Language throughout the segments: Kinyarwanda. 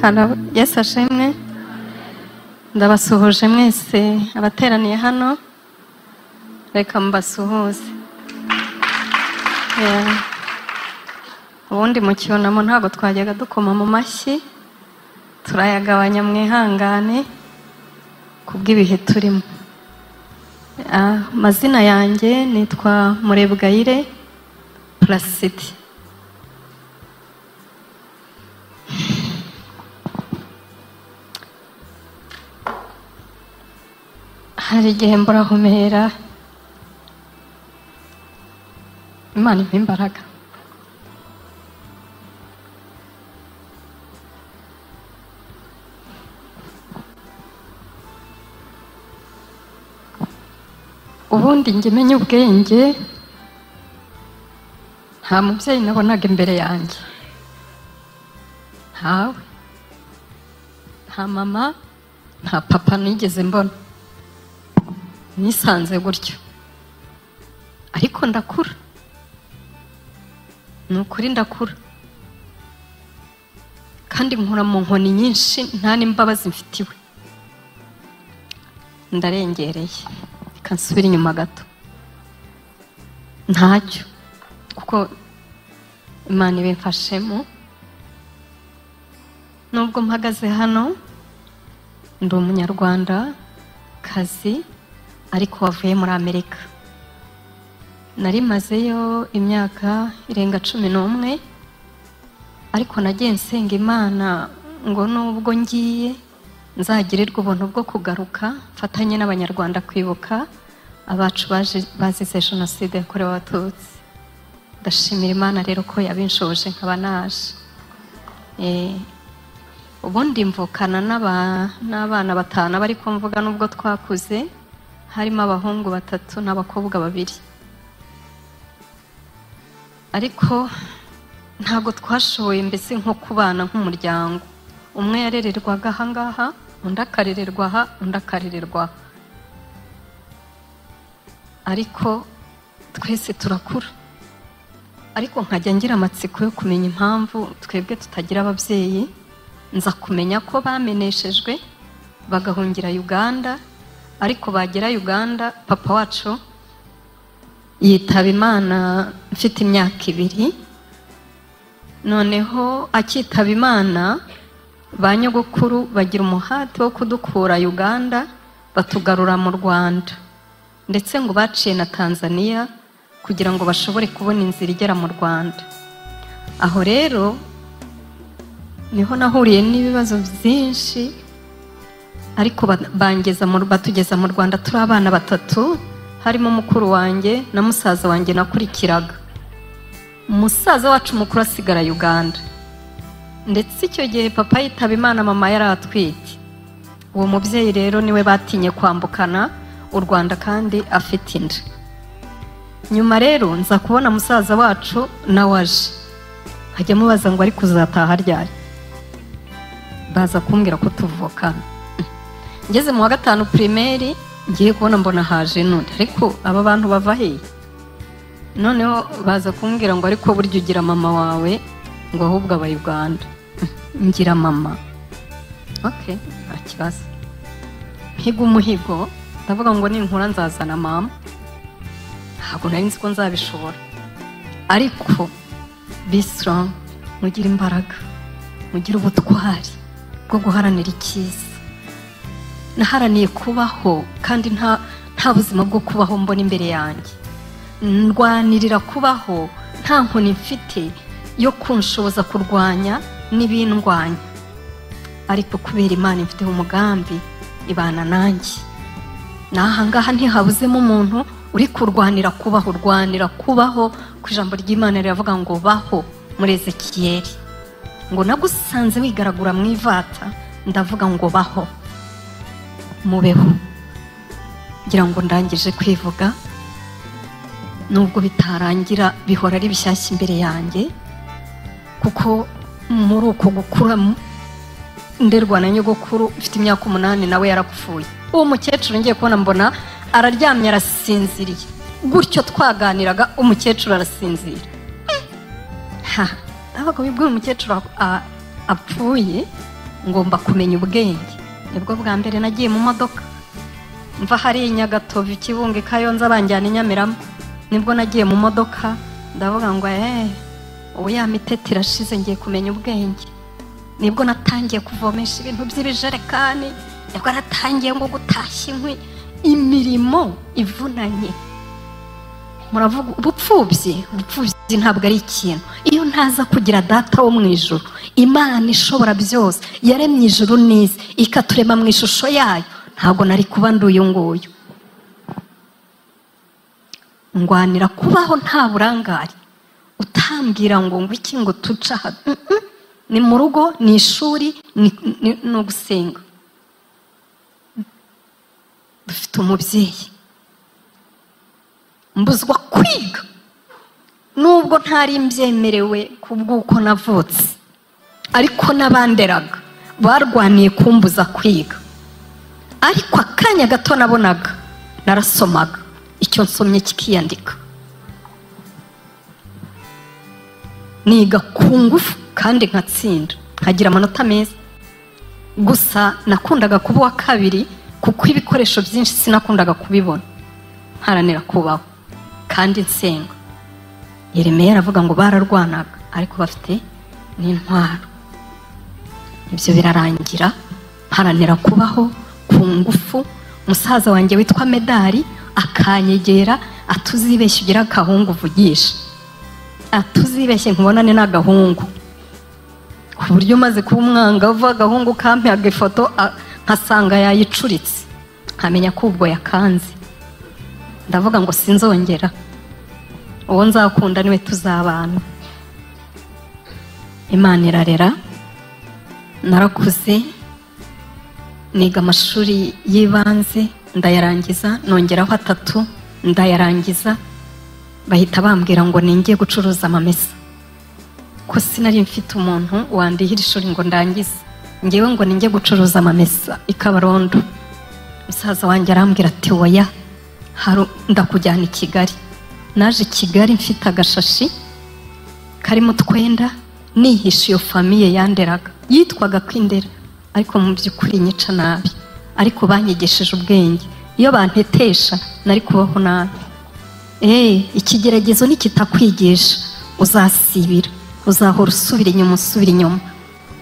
Halo, Yesu ashimwe. Ndabasuhuje mwese abateraniye hano. Reka mbasuhuze. Ubundi mu cyunamo ntabwo twajyaga dukoma mu mashyi. Turayagabanya mwihangane kubw'ibihe turimo. Mazina yanjye nitwa Murebwayire Placide. Hari igihe mburahumera, Imana impa imbaraga. Ubundi njye menye ubwenge, nta mubyeyi nabonaga imbere yanjye, ntawe, nta mama, nta papa nigeze mbona. Nisanze gutyo, ariko ndakura, ni ukuri ndakura, kandi nkura mu nkoni nyinshi nta n'imbabazi mfitiwe. Ndarengereye, reka nsubire inyuma gato. Ntacyo, kuko Imana ibimfashemo. Nubwo mpagaze hano, ndi umunyarwanda kazi, ariko wavuye muri Amerika. Nari mazeyo imyaka irenga 11, ariko nagiye nsenga Imana ngo nubwo ngiye nzagirirwa ubuntu bwo kugaruka mfatanye n'abanyarwanda kwibuka abacu bazize jenoside yakorewe Abatutsi. Ndashimira Imana rero ko yabinshoboje nkaba naje. Ubundi mvukana n'abana 5 bari kumvuga nubwo twakuze, harimo abahungu 3 n'abakobwa 2. Ariko ntago twashoboye mbese nko kubana nk'umuryango. Umwe yarererwaga ahangaha, undi akarererwa aha, undi akarererwa. Ariko twese turakura. Ariko nkajya ngira amatsiko yo kumenya impamvu twebwe tutagira ababyeyi. Nza kumenya ko bameneshejwe bagahungira Uganda, ariko bagera Uganda papa wacu yitaba Imana mfite imyaka 2. Noneho akitaba Imana ba nyogokuru bagira umuhati wo kudukura Uganda batugarura mu Rwanda, ndetse ngo baciye na Tanzania kugira ngo bashobore kubona inzira igera mu Rwanda. Aho rero niho nahuriye n'ibibazo byinshi, ariko batugeza mu Rwanda turi abana 3, harimo mukuru wanjye na musaza wanjye nakurikiraga. Musaza wacu mukuru asigara Uganda, ndetse icyo gihe papa yitaba Imana mama yari atwite. Uwo mubyeyi rero niwe batinye kwambukana u Rwanda kandi afite inda. Nyuma rero nza kubona musaza wacu nawe aje, hajya mubaza ngo ari kuzataha ryari. Baza kumbwira ko tuvukana. Ngeze mu wa 5 primaire, ngiye kubona mbona haje n'undi, ariko aba bantu bava hehe? Noneho baza kumbwira ngo ariko buryo ugira mama wawe ngo ahubwo aba Uganda. Ngira mama. Okay, akibaza. Mpiga umuhigo, ndavuga ngo ninkura nzazana mama. Ntabwo nari nzi ko nzabishobora. Ariko be strong, mugira imbaraga, mugira ubutwari bwo guharanira icyiza. Naharaniye kubaho, kandi nta buzima bwo kubaho mbona imbere yanjye. Ndwanirira kubaho nta nkoni mfite yo kunshoboza kurwanya n'ibindwanya. Ariko kubera Imana imfiteho umugambi ibana nanjye. Nahangaha ntihabuzemo umuntu uri kurwanira kubaho, rwanira kubaho. Ku ijambo ry'Imana riravuga ngo baho muri Ezekiyeli, ngo nagusanze wigaragura mu ivata, ndavuga ngo baho mubeho. Ngira ngo ndangije kwivuga, nubwo bitarangira bihora ari bishyashya imbere yanjye, kuko muri uko gukura nderwa na nyogokuru mfite imyaka 8 nawe yarapfuye. Uwo mukecuru ngiye kubona mbona araryamye arasinziriye, gutyo twaganiraga umukecuru arasinzira. Abaga bibwo umukecuru apfuye ngomba kumenya ubwenge. Nibwo bwa mbere nagiye mu modoka mva hari Nyagatovu Kibungo Kayonza banjyana Nyamirama. Nibwo nagiye mu modoka ndavuga ngo ubu ya mitete irashize ngiye kumenya ubwenge. Nibwo natangiye kuvomesha ibintu by'ibijerekani, nibwo natangiye ngo gutashya inkwi, imirimo ivunanye. Muravuga ubupfubyi ntabwo ari ikintu. Iyo ntaza kugira data wo mu ijuru, Imana ishobora byose yaremye ijuru n'isi ikaturema mu ishusho yayo, ntabwo nari kuba nduyu nguyu. Ngwanira kubaho nta burangare, utambwira ngo iki ngo tuca ni mu rugo, ni ishuri, ni ugusenga. Dufite umubyeyi mbuzwa kwiga nubwo ntari mbyemerewe kubw'uko navutse, ariko n'abanderaga barwaniye kumbuza kwiga. Ariko akanya gato nabonaga narasomaga, icyo nsomye kikiyandika. Niga ku ngufu kandi nkatsinda, nkagira amanota meza. Gusa nakundaga kuba uwa kabiri kuko ibikoresho byinshi sinakundaga kubibona. Haranira kubaho kandi nsenga. Yeremiya aravuga ngo bararwanaga ariko bafite n'intwaro. Ibyo birarangira, haranira kubaho ku ngufu. Musaza wanjye witwa Medari akanyegera, atuzibeshye ugira akahungu uvugisha, atuzibeshye nkubonane n'agahungu, ku buryo maze kuba umwangavu agahungu kampihaga ifoto nkasanga yayicuritse, nkamenya ko ubwo yakanze. Ndavuga ngo sinzongera, uwo nzakunda niwe tuzabana. Imana irarera. Narakuze niga amashuri y'ibanze ndayarangiza, nongeraho 3 ndayarangiza. Bahita bambwira ngo ningiye gucuruza amamesa, ko sinari mfite umuntu wandihira ishuri ngo ndangize. Ngewe ngo ningiye gucuruza amamesa i Kabarondo. Musaza wanjye arambwira ati oya, ndakujyana i Kigali. Naje i Kigali mfite agashashi karimo twenda, nihisha iyo famiye yanderaga yitwaga Kwindera, ariko mu by'ukuri nyica nabi. Ariko banyigisheje ubwenge, iyo bantetesha nari kubaho nabi. Ikigeragezo nikitakwigisha uzasibira, uzahora usubira inyuma.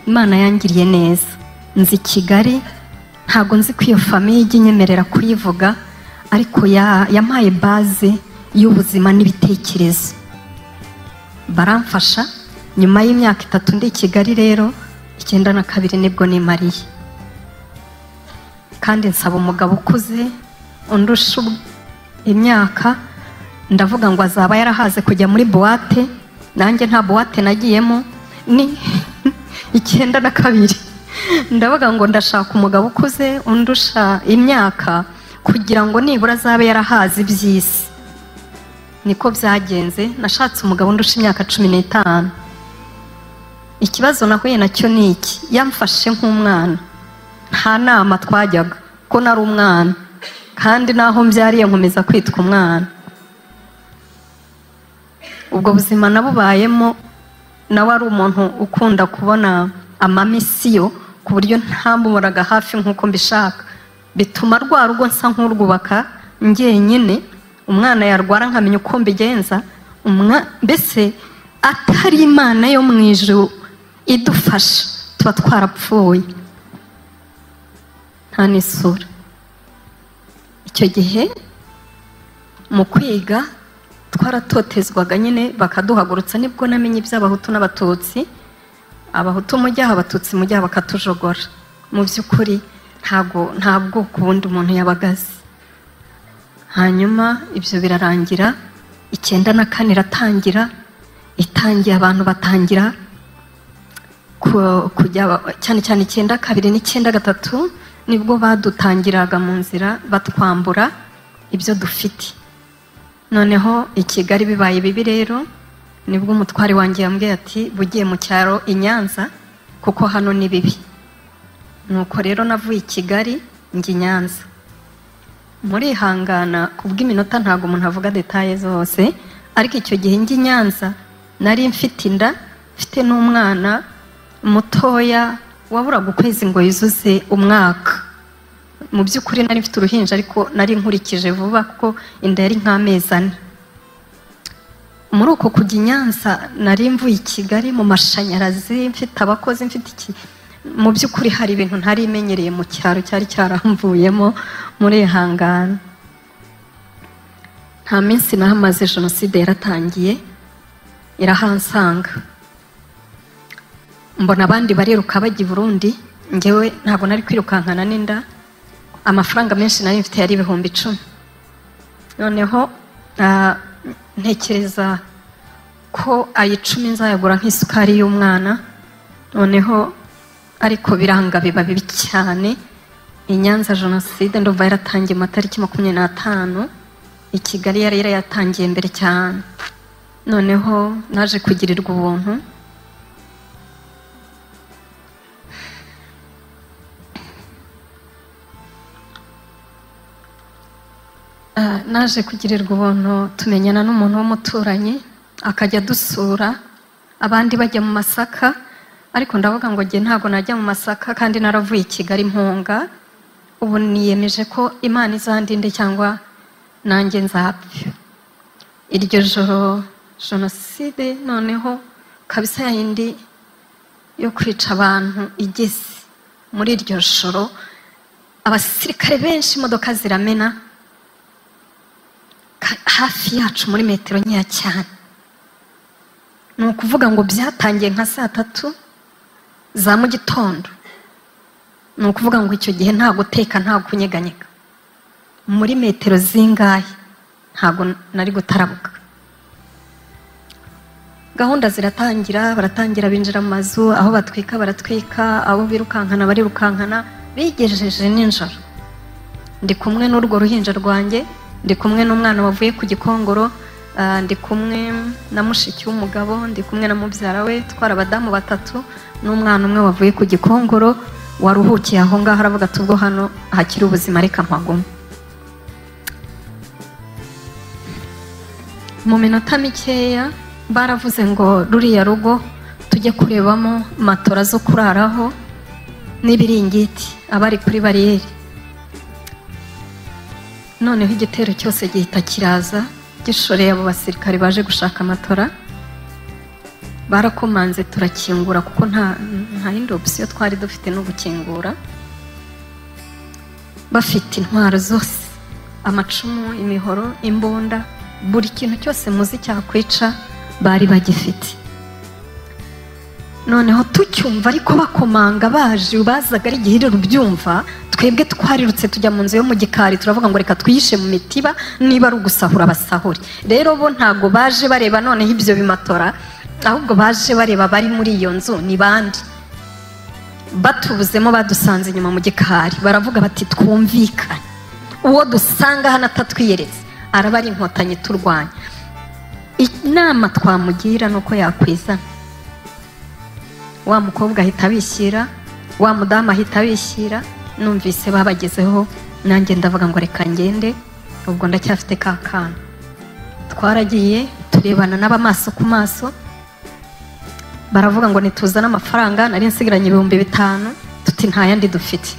Imana yangiriye neza. Nzi Kigali, ntago nzi ko iyo famiye ijya inyemerera kuyivuga, ariko yampaye base y'ubuzima n'ibitekerezo. Baramfasha. Nyuma y'imyaka 3 ndi Kigali rero, 92 nibwo nimariye. Kandi nsaba umugabo ukuze undusha imyaka, ndavuga ngo azaba yarahaze kujya muri boîte, nanjye nta boîte nagiyemo. Ni 92 ndavuga ngo ndashaka umugabo ukuze undusha imyaka kugira ngo nibura azabe yarahaze iby'isi. Niko byagenze, nashatse umugabo undusha imyaka 15. Ikibazo nahuye nacyo ni iki, yamfashe nk'umwana. Nta nama twajyaga ko nari umwana, kandi naho mbyariye nkomeza kwitwa umwana. Ubwo buzima nabubayemo, nawe ari umuntu ukunda kubona amamisiyo, ku buryo ntamuburaga hafi nk'uko mbishaka. Bituma rwa rugo nsa nk'urwubaka njyenyine. Umwana yarwara nkamenya uko mbigenza. Mbese atari Imana yo mu ijuru idufasha, tuba twarapfuye nta n'isura. Icyo gihe mu kwiga twaratotezwaga nyine, bakaduhagurutsa. Nibwo namenye iby'Abahutu n'Abatutsi. Abahutu mujyaha, Abatutsi mujyaha, bakatujogora. Mu by'ukuri nta bwoko bundi umuntu yabagaze. Hanyuma ibyo birarangira, 94 iratangira. Itangiye abantu batangira kujya cyane 92 n'93 nibwo badutangiraga mu nzira batwambura ibyo dufite. Noneho i Kigali bibaye bibi rero, nibwo umutwari wanjye yambwiye ati bugiye mu cyaro i Nyanza kuko hano ni bibi. Nuko rero navuye i Kigali njye i Nyanza. Muri hangana kubw'iminota ntago umuntu avuga detaye zose, ariko icyo gihe njye i Nyanza nari mfite inda, mfite n'umwana mutoya waburaga ukwezi ngo yuzuze umwaka. Mu by'ukuri nari mfite uruhinja ariko nari nkurikije vuba kuko inda yari nk'amezi 4. Muri uko kujya i Nyanza nari mvuye i Kigali mu mashanyarazi, mfite abakozi, mfite iki. Mu by'ukuri hari ibintu ntari imenyereye mu cyaro cyari cyaramvuyemo muri ihangana. Nta minsi nahamaze jenoside yaratangiye irahansanga. Mbona abandi bariruka bajya i Burundi, njyewe ntabwo nari kwirukankana n'inda. Amafaranga menshi nari mfite yari 10,000. Noneho ntekereza ko ayi 10 nzayagura nk'isukari y'umwana. Noneho ariko biranga biba bibi cyane. I Nyanza jenoside ndumva yaratangiye mu matariki 25. I Kigali yari yatangiye mbere cyane. Noneho naje kugirirwa ubuntu. Naje kugirirwa ubuntu tumenyana n'umuntu w'umuturanyi akajya dusura, abandi bajya mu Masaka, ariko ndavuga ngo nge ntago najya mu Masaka kandi naravuye i Kigali mpunga. Ubu niyemeje ko Imana izandinde cyangwa nanjye nzapfa. Iryo joro jenoside noneho kabisa yindi yo kwica abantu igeze. Muri iryo joro abasirikare benshi, imodoka ziramena hafi yacu muri metero nkeya cyane. Ni ukuvuga ngo byatangiye nka 3:00 za mu gitondo. Ni ukuvuga ngo icyo gihe nta guteka nta kunyeganyega. Muri metero zingahe ntabwo nari gutarabuka. Gahunda ziratangira, baratangira binjira mu mazu, aho batwika baratwika, abo birukankana barirukankana. Bigejeje ninjoro ndi kumwe n'urwo ruhinja rwanjye, ndi kumwe n'umwana wavuye ku Gikongoro, ndi kumwe na mushiki w'umugabo, ndi kumwe na mubyara we, twara abadamu 3 n'umwana umwe wavuye ku Gikongoro waruhukiye aho ngaho. Aravuga ati ubwo hano hakiri ubuzima reka mpagume. Mu minota mikeya baravuze ngo ruriya rugo tujye kurebamo matora zo kuraraho n'ibiringiti abari kuri bariyeri. Noneho igitero cyose gihita kiraza gishoreye abo basirikare baje gushaka amatora. Barakomanze turakingura kuko nta yindi option twari dufite no gukingura. Bafite intwaro zose, amacumu, imihoro, imbunda, buri kintu cyose muzi cyakwica bari bagifite. Noneho tucyumva ariko bakomanga baje, bazaga ari igihe rubyumva. Twebwe twarirutse tujya mu nzu yo mu gikari, turavuga ngo reka twihishe mu mitiba, niba ari ugusahura basahuri. Rero bo ntago baje bareba noneho ibyo bimatora, ahubwo baje bareba bari muri iyo nzu ni bandi. Batubuzemo badusanze inyuma mu gikari, baravuga bati twumvikane, uwo dusanga hano atatwiyeretse araba ari inkotanyi turwanya. Inama twamugira nuko yakwizana. Wa mukobwa ahita bishyira, wa mudamu ahita bishyira. Numvise babagezeho, nanjye ndavuga ngo reka ngende, ubwo ndacyafite ka kana. Twaragiye turebana n'abamaso ku maso, baravuga ngo nituzana amafaranga. Nari nsigaranye 5,000, tuti nta yandi dufite.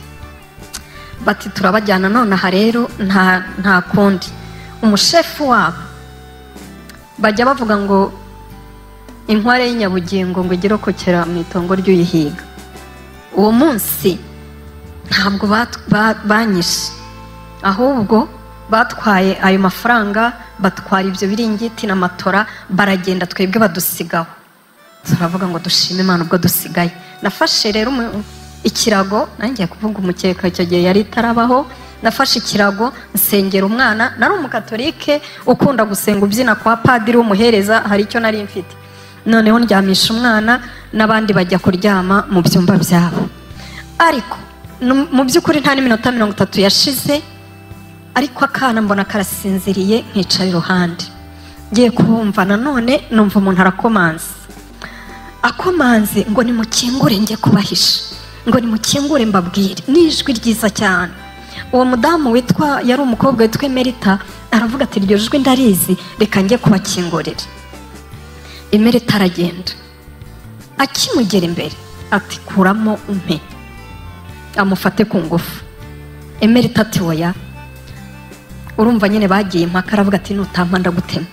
Bati turabajyana nonaha rero nta kundi. Umushefu wabo bajya bavuga ngo inkware y'inyabugingo ngo igirokokera mu itongo ry'uyihiga. Uwo munsi ntabwo banyishe, ahubwo batwaye ayo mafaranga, batwara ibyo biringiti na matora, baragenda, twebwe badusigaho. Turavuga ngo dushime Imana ubwo dusigaye. Nafashe rero ikirago, nanjye kuvuga umukeka icyo gihe yari itarabaho. Nafashe ikirago nsengera umwana. Nari umukatolike ukunda gusenga ubyina kwa padiri w'umuhereza, hari icyo nari mfite. Noneho ndyamisha umwana n'abandi bajya kuryama mu byumba byabo. Ariko mu by'ukuri nta n'iminota 30 yashize, ariko akana mbona karasinziriye, nkicara iruhande. Ngiye kubumva nanone numva umuntu arakomanze. Akomanze ngo nimukingure njye kubahisha, ngo nimukingure mbabwire, n'ijwi ryiza cyane. Uwo mudamu yari umukobwa witwa Emerita, aravuga ati iryo jwi ndarizi, reka njye kubakingurira. Emerita aragenda, akimugera imbere ati kuramo umpe amufate ku ngufu. Emerita ati oya. Urumva nyine bagiye impaka, aravuga ati nutampa ndagutema.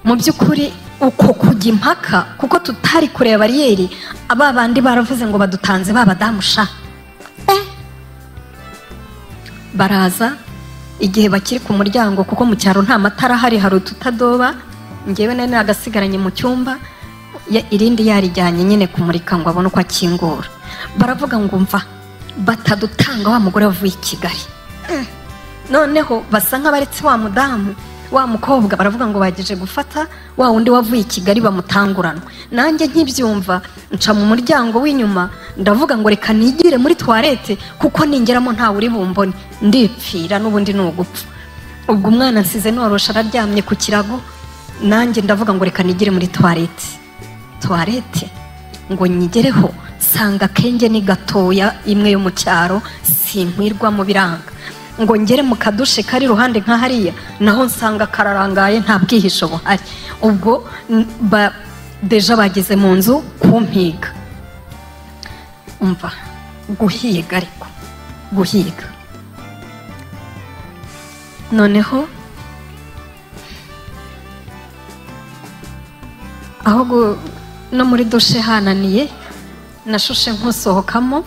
Mu by'ukuri uko kujya impaka kuko tutari kureba bariyeri, aba bandi baravuze ngo badutanze babadamu sha. Baraza igihe bakiri ku muryango, kuko mu cyaro nta matara hari ututadoba, ngewe nari agasigaranye mu cyumba, irindi yarijyanye nyine kumurika ngo abone uko akingura. Baravuga ngo mva batadutanga wa mugore wavuye i Kigali. Noneho basa nk'abaretse wa mudamu, wa mukobwa, baravuga ngo bagije gufata wa wundi wavuye i Kigali bamutanguranwa. Nanjye nkibyumva nca mu muryango w'inyuma, ndavuga ngo reka nigire muri toilette kuko ningeramo ntawe uri bumbone, ndipfira n'ubundi n'ugupfa. Ubwo umwana nsize norosha araryamye ku kirago, nanjye ndavuga ngo reka nigire muri toilette ngo nyigereho, sanga kenge ni gatoya imwe yo mu cyaro, sinkwirwa mu biranga. Ngo ngere mu kadushe kari ruhande nka hariya, naho nsanga kararangaye nta bwihisho buhari. Ubwo deja bageze mu nzu kumpiga. Umva guhiga, ariko guhiga. Noneho aho no muri dushe hananiye, nashushe nkusohokamo,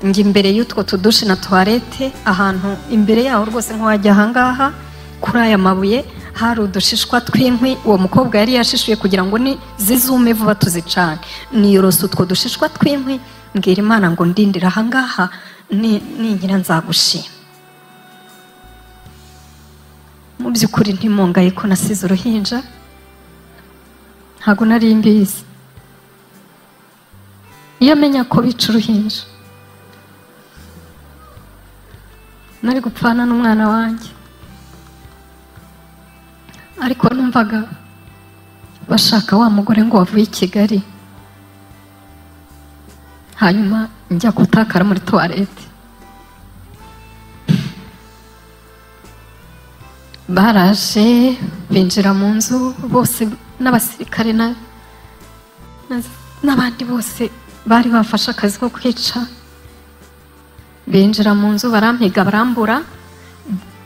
njye imbere y'utwo tudushe na toilette, ahantu imbere yaho rwose nk'uwajya ahangaha kuri aya mabuye hari udushishwa tw'inkwi. Uwo mukobwa yari yashishuye kugira ngo ni zizume vuba tuzicane. Niyorose utwo dushishwa tw'inkwi, mbwira Imana ngo ndindira ahangaha ningira nzagushima. Mu by'ukuri ntimungaye ko nasize uruhinja, ntabwo nari mbizi. Iyo menya ko bica uruhinja nari gupfana n'umwana wanjye, ariko numvaga bashaka wa mugore ngo wavuye i Kigali. Hanyuma njya gutakara muri toilette, baraje binjira mu nzu bose, n'abasirikare n'abandi bose bari bafashe akazi ko kwica. Binjira mu nzu barampiga, barambura,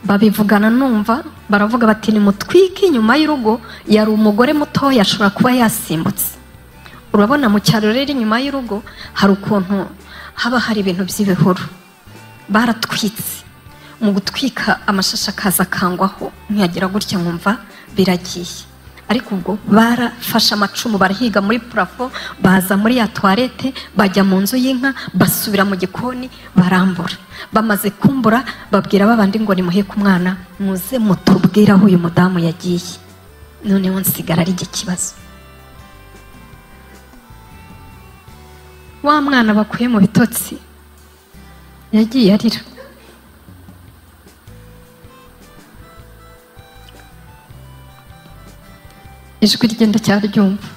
babivugana numva, baravuga bati nimutwike inyuma y'urugo. Yari umugore mutoya, ashobora kuba yasimbutse. Urabona mu cyaro rero inyuma y'urugo hari ukuntu haba hari ibintu by'ibihuru. Baratwitse, mu gutwika amashashi akaza akangwaho, ntiyagira gutya nkumva biragiye. Ariko ubwo barafashe amacumu barahiga muri plafo, baza muri ya toilette, bajya mu nzu y'inka, basubira mu gikoni, barambura. Bamaze kumbura babwira babandi ngo nimuhe ku mwana, muze mutubwira aho uyu mudamu yagiye. Noneho nsigara ari ikibazo. Wa mwana bakuye mu bitotsi yagiye arira. Ijwi rye ndacyaryumva.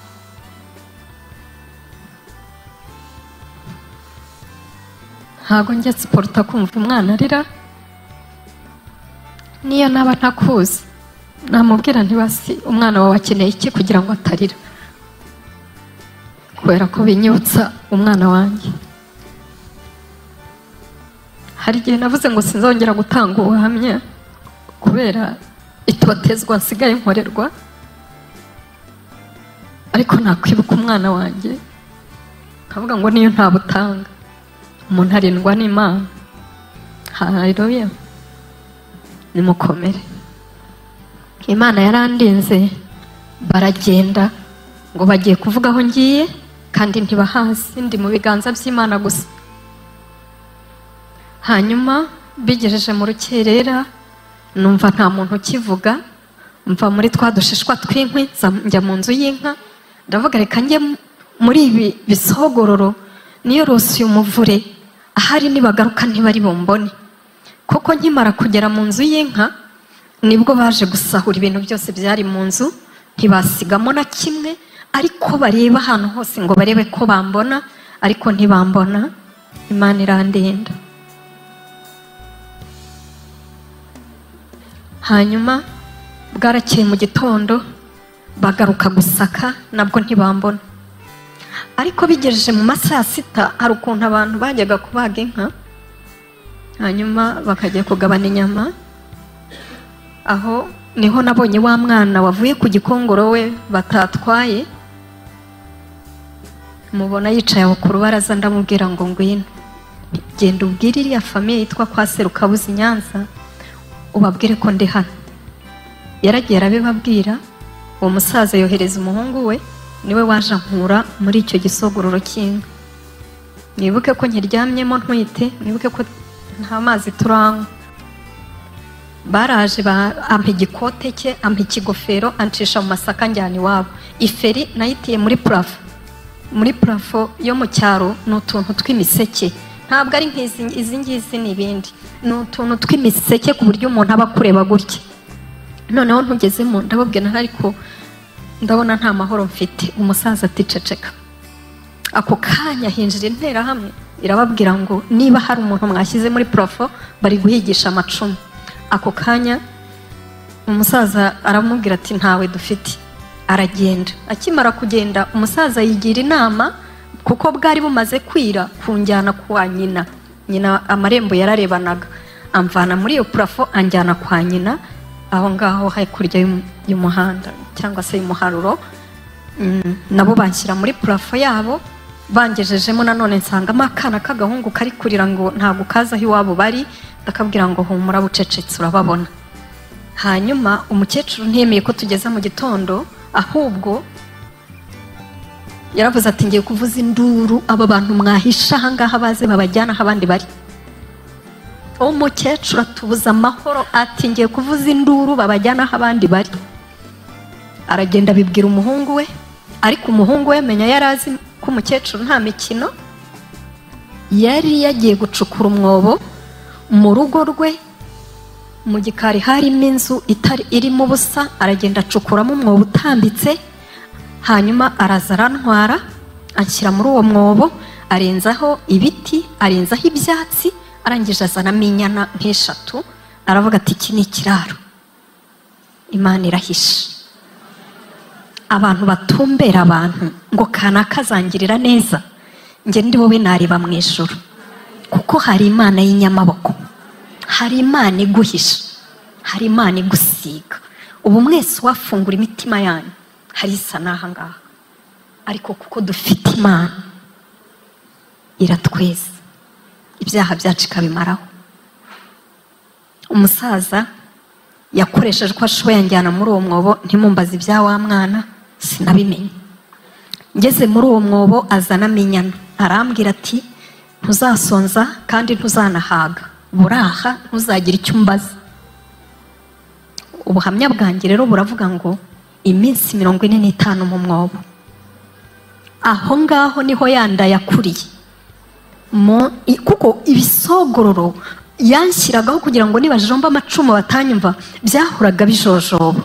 Ntago njya siporta kumva umwana arira. Niyo naba ntakuzi namubwira ntibasi umwana wawe akeneye iki kugira ngo atarira, kubera ko binyibutsa umwana wanjye. Hari igihe navuze ngo sinzongera gutanga ubuhamya kubera itotezwa nsigaye nkorerwa, ariko nakwibuka umwana wanjye nkavuga ngo niyo ntabutanga, umuntu arindwa n'Imana. Haleluya, nimukomere. Imana yarandinze, baragenda ngo bagiye kuvuga aho ngiye, kandi ntibahazi, ndi mu biganza by'Imana gusa. Hanyuma bigejeje mu rukerera, numva nta muntu ukivuga, mva muri twa dushishwa tw'inkwi njya mu nzu y'inka. Ndavuga reka njye muri ibi bisogororo, niyo rose umuvure, ahari nibagaruka ntibari bumbone. Koko nkimara kugera mu nzu y'inka, nibwo baje gusahura ibintu byose byari mu nzu, ntibasigamo na kimwe, ariko bareba ahantu hose ngo barebe ko bambona, ariko ntibambona. Imana irandinda. Hanyuma bwarakeye mu gitondo, bagaruka gusaka, nabwo ntibambona. ariko bigejeje mu masaha 6 hari ukuntu abantu bajyaga kubaga inka hanyuma bakajya kugabana inyama. Aho niho nabonye wa mwana wavuye ku gikongoro we batatwaye, mubona yicaye aho ku rubaraza, ndamubwira ngo ngwino genda ubwire iriya famiye yitwa kwa Serukabuzi Nyanza ubabwire ko ndi hano. Yaragiye arabibabwira. Uwo musaza yohereza umuhungu we, niwe waje ankura muri icyo gisogororo cy'inka. Nibuke ko nkiryamyemo ntwite, nibuke ko nta mazi turanywa. Baraje ampa igikote cye, ampa ikigofero, ancisha mu masaka njyana iwabo. Iferi nayitiye muri plafo. Muri plafo yo mu cyaro ni utuntu tw'imiseke, ntabwo ari nk'izi ngizi n'ibindi, ni utuntu tw'imiseke ku buryo umuntu aba kureba gutya. Noneho ntugezemo ndababwira ariko ndabona nta mahoro mfite. Umusaza ati ceceka. Ako kanya hinjira interahamwe irababwira ngo niba hari umuntu mwashyize muri plafo bari guhigisha amacumu. Ako kanya umusaza aramubwira ati ntawe dufite. Aragenda. Akimara kugenda umusaza yigira inama, kuko bwari bumaze kwira, kunjyana kwa nyina. Nyina amarembo yararebanaga, amvana muri iyo plafo anjyana kwa nyina aho ngaho hakurya y'umuhanda cyangwa se y'umuharuro. Nabo banshyira muri plafo yabo, bangejejemo nanone nsangamo akana k'agahungu kari kurira ngo ntabwo kaza aho iwabo bari. Ndakabwira ngo humura bucecetse urababona. Hanyuma umukecuru ntiyemeye ko tugeza mu gitondo, ahubwo yaravuze ati ngiye kuvuza induru, aba bantu mwahisha ahangaha baze babajyana aho abandi bari. Umukecuru atubuza amahoro ati ngiye kuvuza induru babajyana aho abandi bari. Aragenda abibwira umuhungu we, ariko umuhungu we menya yarazi ko umukecuru nta mikino. Yari yagiye gucukura umwobo mu rugo rwe, mu gikari harimo inzu irimo ubusa. Aragenda acukuramo umwobo utambitse, hanyuma araza arantwara anshyira muri uwo mwobo, arenzaho ibiti, arenzaho ibyatsi, arangije azanamo inyana nk'eshatu. Aravuga ati iki ni ikiraro, Imana irahishe. Abantu batumbera abantu ngo kana kazangirira neza, njye ndi wowe nareba mu ijuru, kuko hari Imana y'inyamaboko, hari Imana iguhisha, hari Imana igusiga. Ubu mwese wafungura imitima yanyu hari isa n'aha ngaha, ariko kuko dufite Imana iratweza, ibyaha byacu ikabimaraho. Umusaza yakoresheje ko ashoboye anjyana muri uwo mwobo. Ntimumbaze ibya wa mwana, sinabimenye. Ngeze muri uwo mwobo azanamo inyana, arambwira ati ntuzasonza kandi ntuzanahaga, buraha ntuzagira icyo umbaza. Ubuhamya bwanjye rero buravuga ngo iminsi 45 mu mwobo. Aho ngaho niho yanda yakuriye, kuko ibisogororo yanshyiragaho kugira ngo nibajomba amacumu batanyumva, byahuraga bijojoba.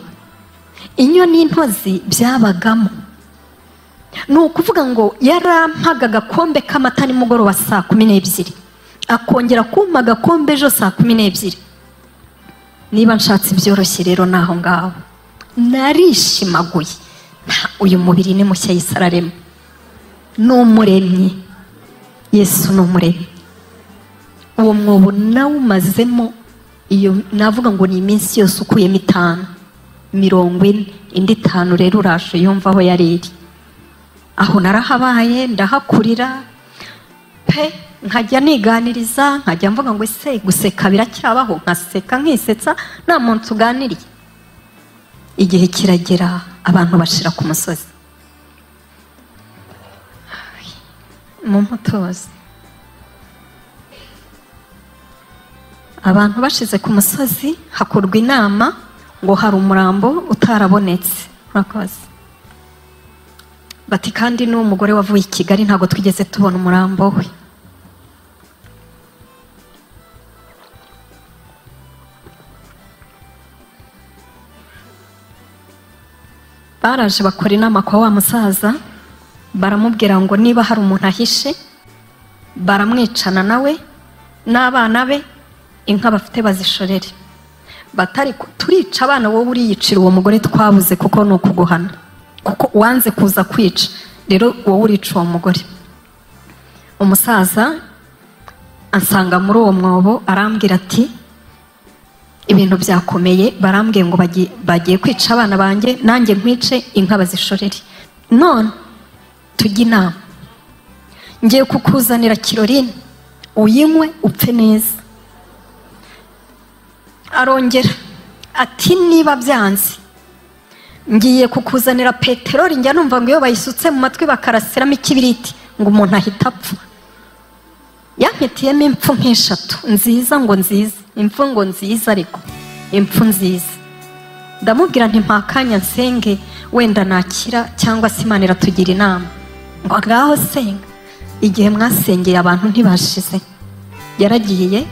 Inyo n'intozi byabagamo. Ni ukuvuga ngo yarampaga agakombe k'amata nimugoroba saa 12, akongera kumpa agakombe ejo saa 12. Niba nshatse ibyoroshye rero naho ngaho narishimaguye. Uyu mubiri ni mushya y'Isararema, n'umuremyi Yesu n'umuremyi. Uwo mwobo nawumazemo iyo navuga ngo ni iminsi yose ukuyemo 5, 40, indi 5 rero urashe yumva aho yariri. Aho narahabaye ndahakurira pe, nkajya niganiriza, nkajya mvuga ngo ese guseka biracyabaho, nkaseka nkisetsa nta muntu tuganiriye. Igihe kiragera abantu bashira ku musozi. Mu mutozi abantu bashize ku musozi, hakorwa inama ngo hari umurambo utarabonetse. Murakoze. Bati kandi n'uwo mugore wavuye i Kigali ntabwo twigeze tubona umurambo we. Baraje bakora inama kwa wa musaza, baramubwira ngo niba hari umuntu ahishe baramwicana nawe n'abana be, inka bafite bazishorere. Batari turica abana, wowe uriyicira uwo mugore twabuze kuko ni ukuguhana, kuko wanze kuza kwica. rero wowe urica uwo mugore. Umusaza ansanga muri uwo mwobo arambwira ati ibintu byakomeye, barambwiye ngo bagiye kwica abana banjye, nanjye nkwice inka bazishorere, none tujye inama, ngiye kukuzanira Kirorine uyinywe upfe neza. Arongera ati niba byanze ngiye kukuzanira peteroli, njya numva ngo iyo bayisutse mu matwi bakarasiramo ikibiriti ngo umuntu ahita apfa. Yampitiyemo impfu nk'eshatu nziza, ngo nziza, impfu ngo nziza, ariko impfu nziza. Ndamubwira nti mpakanya nsenge wenda nakira, cyangwa se Imana iratugira inama. Ngo ngaho senga. Igihe mwasengeye abantu ntibashize, yaragiye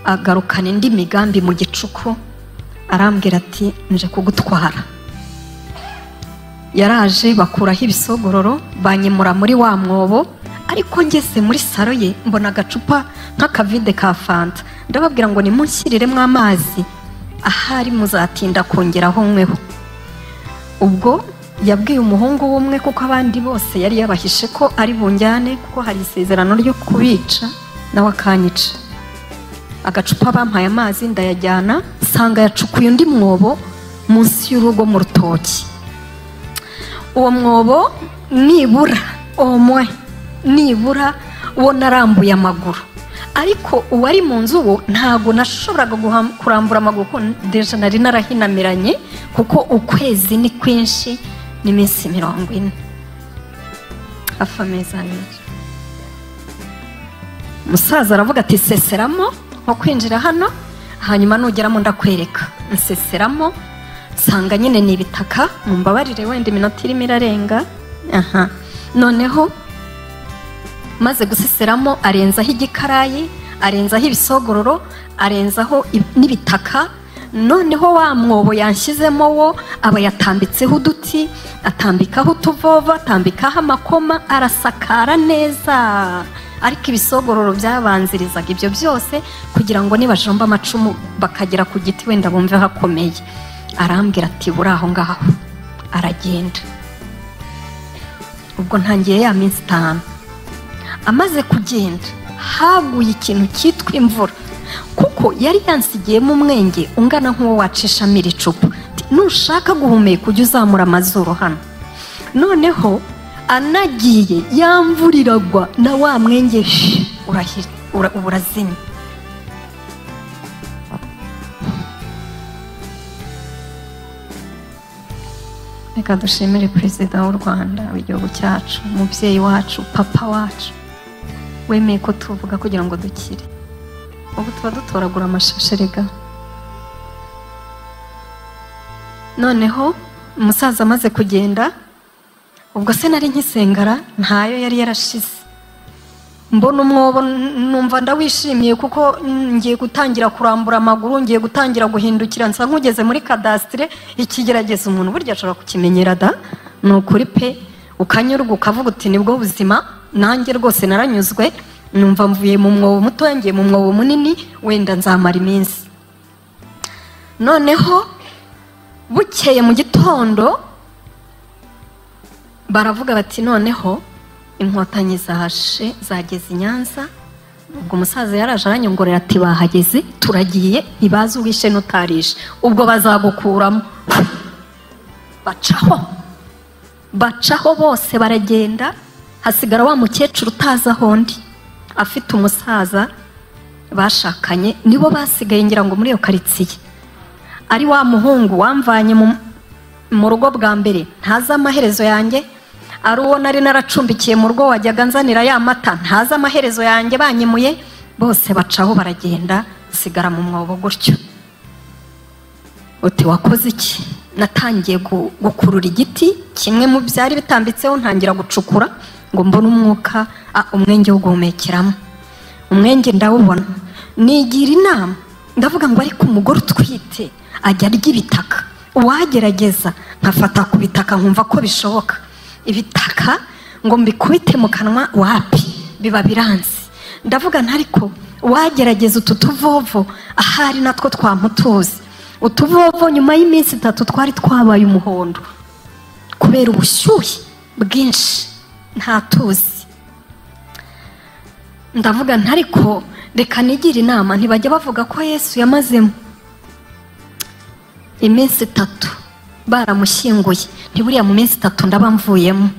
agarukana indi migambi mu gicuku, arambwira ati nje kugutwara. Yaraje bakuraho ibisogororo, banyemura muri wa mwobo, ariko ngeze muri saro ye mbona agacupa nk'akavide ka fanta. Ndababwira ngo nimunshyiriremo amazi, ahari muzatinda kongeraho mweho. Ubwo yabwiye umuhungu w'umwe, kuko abandi bose yari yabahishe ko ari bunjyane, kuko hari isezerano ryo kubica, nawe akanyica. Agacupa bampaye amazi ndayajyana, nsanga yacukuye undi mwobo munsi y'urugo mu rutoki. Uwo mwobo nibura uwo narambuye amaguru, ariko uwari mu nzu wo ntago nashoboraga kurambura amaguru, kuko deja nari narahinamiranye, kuko ukwezi ni kwinshi n'iminsi 40, hafi amezi 2. Umusaza aravuga ati seseramo nko kwinjira hano, hanyuma nugeramo ndakwereka. Nseseramo nsanga nyine ni ibitaka, mumbabarire wenda iminota irimo irarenga. Noneho maze guseseramo arenzaho igikarayi, arenzaho ibisogororo, arenzaho n'ibitaka. Noneho wa mwobo yanshyizemo wo aba yatambitseho uduti, atambikaho utuvova, atambikaho amakoma, arasakara neza. Ariko ibisogororo byabanzirizaga ibyo byose, kugira ngo nibajomba amacumu bakagera ku giti wenda bumve hakomeye. Arambwira ati buri aho ngaho. Aragenda. Ubwo ntangiye ya minsi 5. Amaze kugenda haguye ikintu cyitwa imvura, kuko yari yansigiyemo umwenge ungana nk'uwo wacishamo iri cupa. Nushaka guhumeka ujye uzamura amazuru hano. Noneho anagiye yamvuriragwa na wa mwenge urazimye. Reka dushimire Perezida w'u Rwanda w'igihugu cyacu, umubyeyi wacu, papa wacu, wemeye ko tuvuga kugira ngo dukire. Ubu tuba dutoragura amashashi rega. Noneho umusaza amaze kugenda, ubwo se nari nkisengara, ntayo yari yarashize. Mbona umwobo numva ndawishimiye, kuko ngiye gutangira kurambura amaguru, ngiye gutangira guhindukira, nsa nkugeze muri kadastre. Ikigerageza umuntu burya ashobora kukimenyera da, ni ukuri pe, ukanyurwa ukavuga uti nibwo buzima. Nanjye rwose naranyuzwe, numva mvuye mu mwobo muto ngiye mu mwobo munini, wenda nzamara iminsi. Noneho bukeye mu gitondo baravuga bati noneho inkotanyi zahashe zageze i Nyanza. Ubwo umusaza yaraje aranyongorera ati bahageze, turagiye, ntibazi uwishe n'utarishe, ubwo bazagukuramo. Bacaho bose baragenda, hasigara wa mukecuru utazi aho ndi, afite umusaza bashakanye, nibo basigaye ngira ngo muri iyo karitsiye. Ari wa muhungu wamvanye mu rugo bwa mbere, ntazi amaherezo yanjye. Ari uwo nari naracumbikiye mu rugo wajyaga nzanira ya mata, ntazi amaherezo yanjye. Banyimuye bose bacaho baragenda, sigara mu mwobo gutyo. Uti wakoze iki? Natangiye gukurura igiti kimwe mu byari bitambitseho, ntangira gucukura ngo mbone umwuka, umwenge wo guhumekeramo. Umwenge ndawubona, nigira inama, ndavuga ngo ariko umugore utwite ajya arya ibitaka, uwagerageza nkafata ku bitaka nkumva ko bishoboka. Ibitaka ngo mbikubite mu kanwa, wapi, biba biranze. Ndavuga ntariko wagerageza utu tuvovo, ahari natwo twamutuzi. Utuvovo nyuma y'iminsi 3 twari twabaye umuhondo kubera ubushyuhe. bwinshi ntatuzi. Ndavuga ntariko reka nigira inama, ntibajya bavuga ko Yesu yamazemo iminsi 3 baramushyinguye, ntiburiya mu minsi 3 ndaba mvuyemo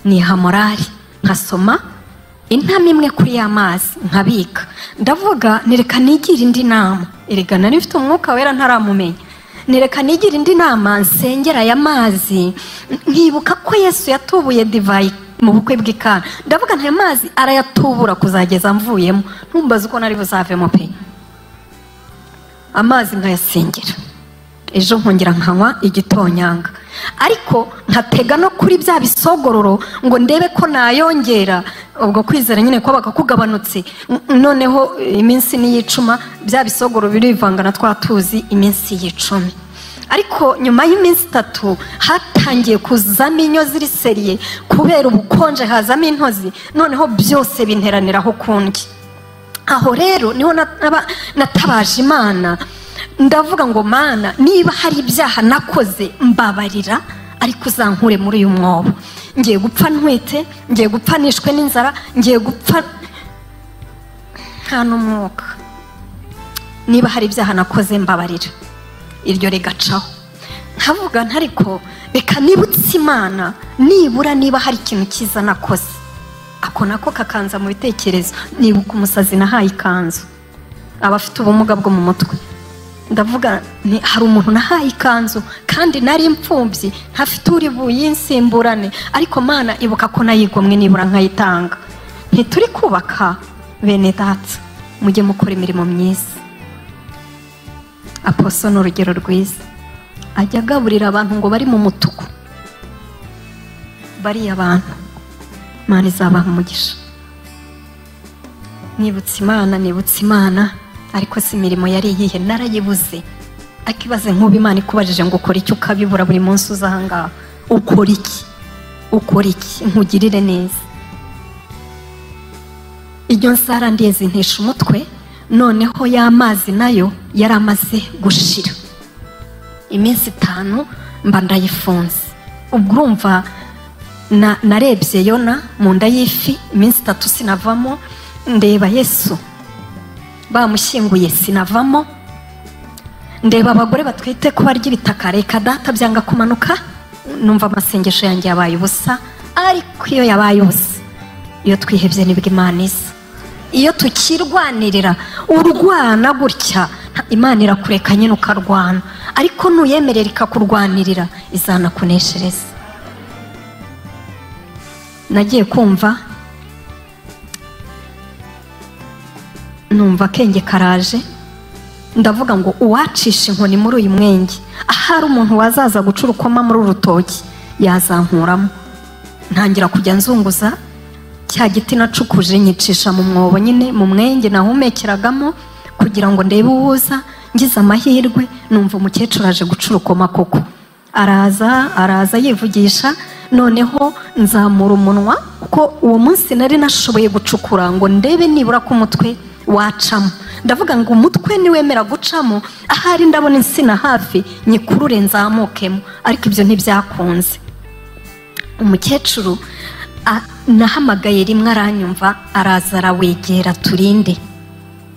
niha morali nkasoma intama imwe kuri y'amazi nkabika. Ndavuga nireka nigira indi nama, erega nari mfite umwuka wera ntaramumenya, nireka nigira indi nama nsengera aya mazi, nkibuka ko Yesu yatubuye divayi mu bukwe bw'Ikana. Ndavuga nta mazi arayatubura kuzageza mvuyemo, ntumbaze uko nari buzavemo pe. Amazi nkayasengera, ejo nkongera nkanywa igitonyanga, ariko nkatega no kuri bya bisogororo ngo ndebe ko nayongera. Ubwo kwizera nyine ko bakakugabanutse, noneho iminsi n'iyicuma bya bisogoro birivanga na twatuzi iminsi y'icumi. Ariko nyuma y'iminsi 3 hatangiye kuzamo inyo ziri seriye kubera ubukonje, hazamo intozi, noneho byose binteraniraho kundi. Aho rero niho natabaje Imana, ndavuga ngo Mana, niba hari ibyaha nakoze mbabarira, ariko uzankure muri uyu mwobo. Ngiye gupfa ntwite, ngiye gupfa nishwe n'inzara, ngiye gupfa nta n'umwuka. Niba hari ibyaha nakoze mbabarira, iryo rigacaho. Nkavuga ntariko reka nibutse Imana, nibura niba hari ikintu cyiza nakoze. Ako nako kakanza mu bitekerezo, nibuka umusazi nahaye ikanzu, abafite ubumuga bwo mu mutwe. Ndavuga hari umuntu nahaye ikanzu kandi nari impfubyi, ntafite uri buyinsimburane, ariko Mana ibuka ko nayigomwe nibura nkayitanga. Ntituri kubaka bene data, mujye mukora imirimo myiza. Apostle n'urugero rwiza, ajya agaburira abantu ngo bari mu mutuku, bariya abantu Imana izabaha umugisha. Nibutse Imana, ariko si imirimo yari iyihe narayibuze. Akibaze nk'ubu Imana ikubajije ngo ukora iki ukabibura buri munsi uzangaha, ukora iki nkugirire neza. Iryo nsara ndeze ntesha umutwe, noneho y'amazi nayo yari amaze gushira. Iminsi 5 mba ndayifunze. Ubwo urumva narebye Yona mu nda y'ifi, iminsi 3 sinavamo. Ndeba Yesu bamushyinguye sinavamo. Ndeba abagore batwite ko barya ibitaka, reka data byanga kumanuka. Numva amasengesho yanjye yabaye ubusa, ariko iyo yabaye ubusa, iyo twihebye nibwo Imana isa. Iyo tukirwanirira urwana gutya, Imana irakureka nyine ukarwana, ariko nuyemerera ikakurwanirira izanakuneshereza. Nagiye kumva numva kenge karaje, ndavuga ngo uwacisha inkoni muri uyu mwenge, ahari umuntu wazaza guca urukoma muri urutoki yazankuramo. Ntangira kujya nzunguza cya giti nacukuje, nyicisha mu mwobo nyine mu mwenge nahumekeragamo kugira ngo ndebe uwuza. Ngize amahirwe numva umukecuru aje guca urukoma koko, araza yivugisha. Noneho nzamura umunwa, kuko uwo munsi nari nashoboye gucukura ngo ndebe nibura ko umutwe wacamo. Ndavuga ngo umutwe niwemera gucamo, ahari ndabona insina hafi nyikurure nzamukemo, ariko ibyo ntibyakunze. Umukecuru nahamagaye rimwe aranyumva, araza arawegera turinde.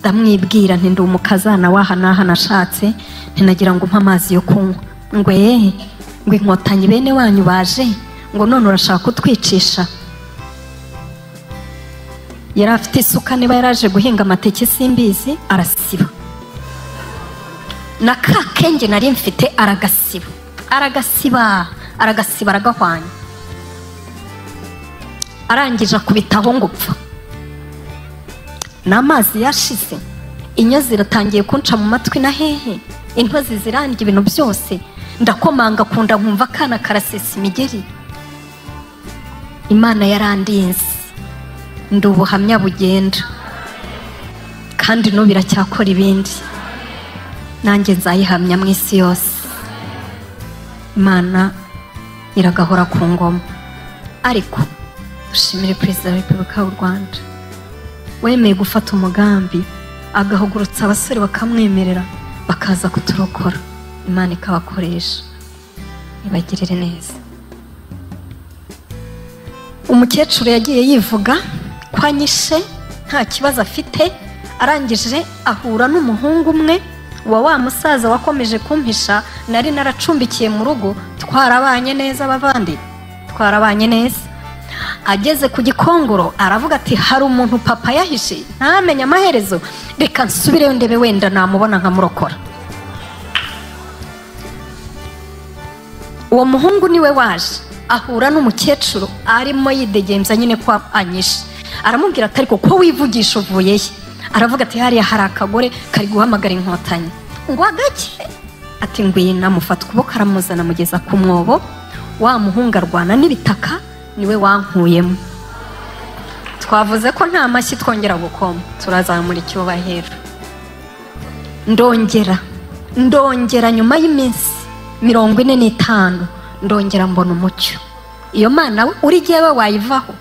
Ndamwibwira nti ndi umukazana waha naha nashatse, ntinagira ngo umpe amazi yo kunywa. Ngo ngo inkotanyi bene wanyu baje, ngo none urashaka kutwicisha. Yari afite isuka, niba yaraje guhinga amateke simbizi, arasiba. Na ka kenge nari mfite aragasiba, aragahwanya. Arangije akubitaho ngo upfa. N'amazi yashize, inyo ziratangiye kunca mu matwi na hehe, intozi zirandya ibintu byose. Ndakomanga kunda nkumva kana karasesa imigeri. Imana yarandinze, ndi ubuhamya bugenda, kandi no biracyakora ibindi. Nanjye nzayihamya mu isi yose. Imana iragahora ku ngoma. Ariko dushimire Perezida wa Repubulika y'u Rwanda, wemeye gufata umugambi agahugurutsa abasore bakamwemerera bakaza kuturokora. Imana ikabakoresha, ibagirire neza. umukecuru yagiye yivuga ko anyishe nta kibazo afite, arangije ahura n'umuhungu umwe wa musaza wakomeje kumpisha nari naracumbikiye mu rugo. Twarabanye neza bavandi, twarabanye neza. Ageze ku Gikongoro aravuga ati hari umuntu papa yahishe ntamenye amaherezo, reka nsubireyo ndebe wenda namubona nkamurokora. Uwo muhungu niwe waje ahura n'umukecuru arimo yidegemza nyine ko anyishe. Aramubwira ati ariko ko wivugisha uvuye he? Aravuga ati hariya hari akagore kari guhamagara inkotanyi. Ngo agake ati ngwina, mufata ukuboko aramuzana mugeza ku mwobo. Wa muhungu arwana n'ibitaka, niwe wankuyemo. Twavuze ko nta mashyi twongera gukoma, turazamura icyubahiro. Ndongera nyuma y'iminsi 45 ndongera mbona umucyo. Iyo Mana uri jyewe wayivaho,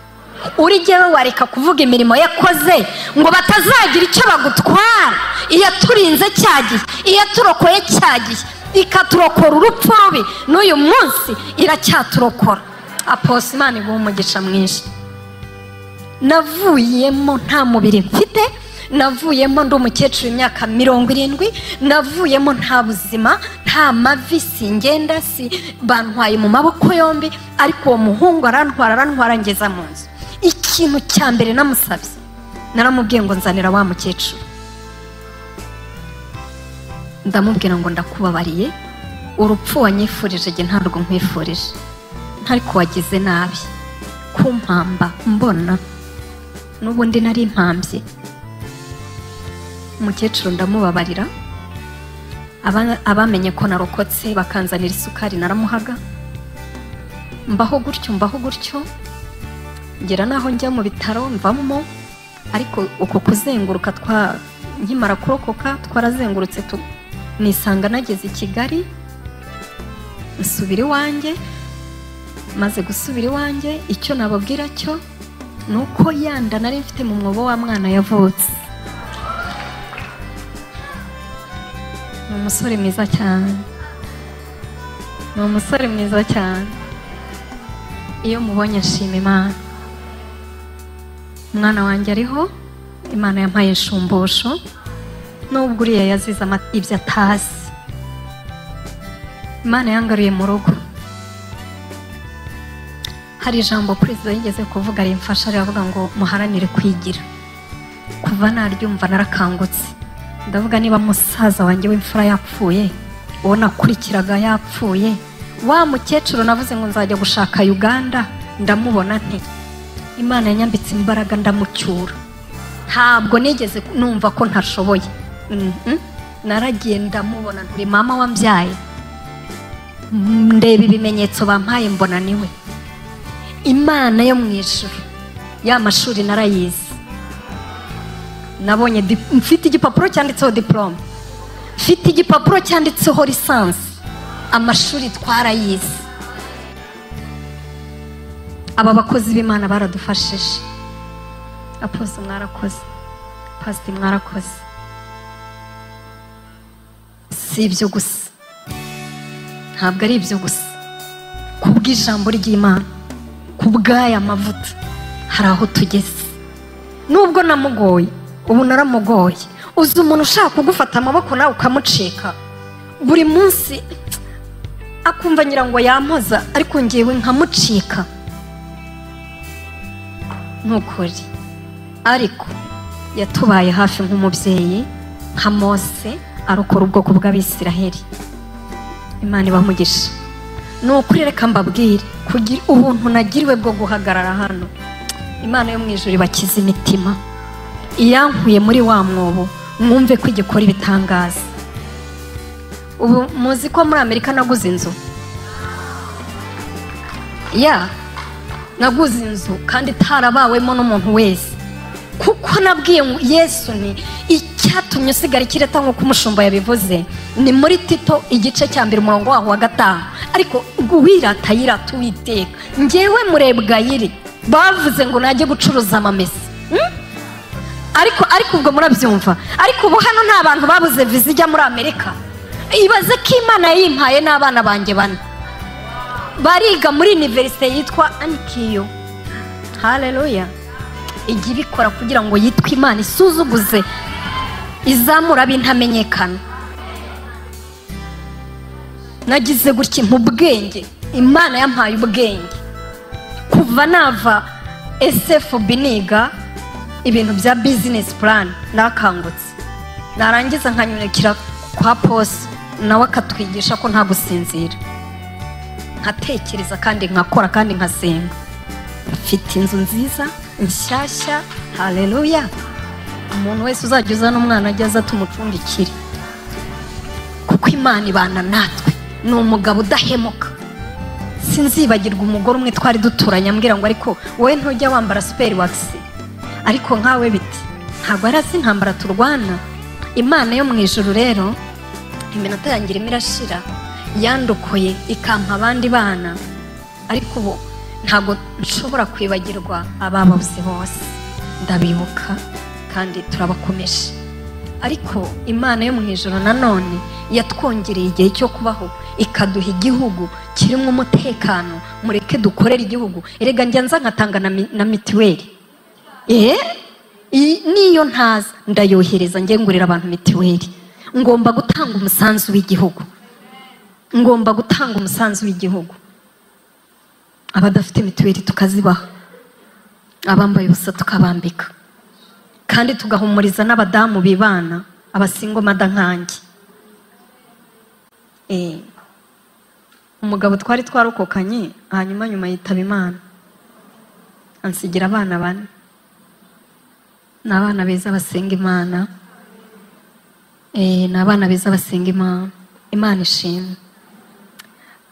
uri jyewe wareka kuvuga imirimo yakoze ngo batazagira icyo bagutwara. Iyo turinze cyagiye, iyo turokoye cyagiye, ikaturokora urupfu rubi, n'uyu munsi iracyaturokora. Apostle Imana iguha umugisha mwinshi. Navuyemo nta mubiri mfite, navuyemo ndi umukecuru imyaka 70, navuyemo nta buzima, nta mavi, singenda, bantwaye mu maboko yombi. Ariko uwo muhungu arantwara ngeza mu nzu. Ikintu cya mbere namusabye, naramubwiye ngo nzanira wa mukecuru. Ndamubwira ngo ndakubabariye, urupfu wanyifurije jye ntabwo nkwifurije, ntariko wagize nabi kumpamba mbona n'ubundi nari impambye. Umukecuru ndamubabarira, abamenye ko narokotse bakanzanira isukari naramuhaga. Mbaho gutyo ngera naho njya mu bitaro mvamo. Ariko uko kuzenguruka nkimara kurokoka twarazengurutse nisanga nageze i Kigali. Nsubira iwanjye, maze gusubira iwanjye icyo nababwira cyo nuko yanda nari mfite mu mwobo wa mwana yavutse. Ni umusore mwiza cyane, iyo mubonye nshima Imana. Umwana wanjye ariho, Imana yampaye inshumbusho, nubwo uriya yazize ibyo atazi. Imana yangaruye mu rugo. Hari ijambo perezida yigeze kuvuga rimfasha, riravuga ngo muharanire kwigira. Kuva naryumva narakangutse, ndavuga niba musaza wanjye w'imfura yapfuye, uwo nakurikiraga yapfuye, wa mukecuru navuze ngo nzajya gushaka Uganda ndamubona nte. Imana yanyambitse imbaraga ndamucyura. Ntabwo nigeze numva ko ntashoboye. Naragiye ndamubona, nturi mama wambyaye, ndeba ibimenyetso bampaye mbona niwe. Imana yo mu ijuru, ya mashuri narayize. Nabonye mfite igipapuro cyanditseho diplome, mfite igipapuro cyanditseho lisansi. Amashuri twarayize. Aba bakozi b'Imana baradufashije. Apostle mwarakoze, Pastor mwarakoze. Si ibyo gusa, ntabwo ari ibyo gusa. Kubw'ijambo ry'Imana, kubw'aya mavuta, hari aho tugeze. Nubwo namugoye, ubu naramugoye. Uzi umuntu ushaka kugufata amaboko nawe ukamucika buri munsi, akumva nyirango yampoza, ariko ngewe nkamucika. Nukuri ariko yatubaye hafi nk'umubyeyi, nka Mose arokora ubwoko bw'Abisiraheli. Imana ibamugisha. Nukuri reka mbabwire, kugira ubuntu nagiriwe bwo guhagarara hano, Imana yo mu ijuru ibakiza imitima. Iyankuye muri wa mwobo, mwumve ko igikora ibitangaza. Ubu muzi ko muri Amerika naguze inzu. Naguze inzu kandi tarabawemo n'umuntu wese, kuko nabwiye Yesu ni icyatumye usigara ikireta nk'uko umushumba yabivuze. Ni muri Tito igice cya 2 umurongo waho wa 5. Ariko wirata yirata Uwiteka. Ngewe Murebwayire bavuze ngo najye gucuruza amamesa. Ariko ubwo murabyumva. Ariko ubu hano nta bantu babuze viza ijya muri Amerika. Ibaze ko Imana yimpaye n'abana banjye bane bariga muri universite yitwa Ankiyo. haleluya, ijya ibikora kugira ngo yitwe Imana isuzuguze, izamura bintamenyekana. Nagize gutya mu bwenge, Imana yampaye ubwenge kuva nava SFB niga ibintu bya business plan. Nakangutse narangiza nkanyurekira kwa Pose, nawe akatwigisha ko nta gusinzira, nkatekereza kandi nkakora kandi nkasenga. Mfite inzu nziza nshyashya, haleluya. Umuntu wese uzajya uzana umwana ajya aza tumucumbikire, kuko Imana ibana natwe. Ni umugabo udahemuka. Sinzibagirwa umugore umwe twari duturanye ambwira ngo ariko wowe ntujya wambara super wax, ariko nkawe biti ntabwo ari azi intambara turwana. Imana yo mu ijuru rero iminota yangira imirashira, yandukoye ikampa abandi bana, ariko ubu ntabwo nshobora kwibagirwa ababuze bose. Ndabibuka kandi turabakomeje. Ariko Imana yo mu ijuru nanone yatwongereye igihe cyo kubaho, ikaduha igihugu kirimo umutekano. Mureke dukorera igihugu. Erega njya nza nkatanga na mitiweli. Niyo ntaza ndayohereza njye ngurira abantu mitiweli. Ngomba gutanga umusanzu w'igihugu, ngomba gutanga umusanzu w'igihugu. Abadafite mitiweli tukazibaha, abambaye ubusa tukabambika, kandi tugahumuriza n'abadamu bibana, abasingo mada nkanjye. Umugabo twari twarukokanye, hanyuma nyuma yitaba Imana, ansigira abana 4. N'abana beza basenga Imana. N'abana beza basenga Imana. Imana ishimwe.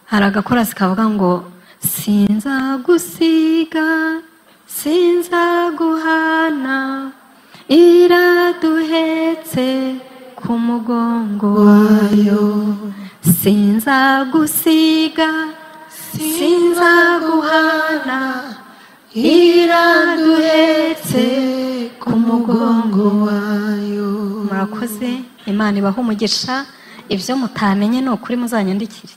Hari agakorasi kavuga ngo sinzagusiga sinzaguhana, iraduhetse ku mugongo wayo. Sinzagusiga sinzaguhana, iraduhetse ku mugongo wayo. Murakoze. Imana ibahe umugisha. Ibyo mutamenye ni ukuri muzanyandikire.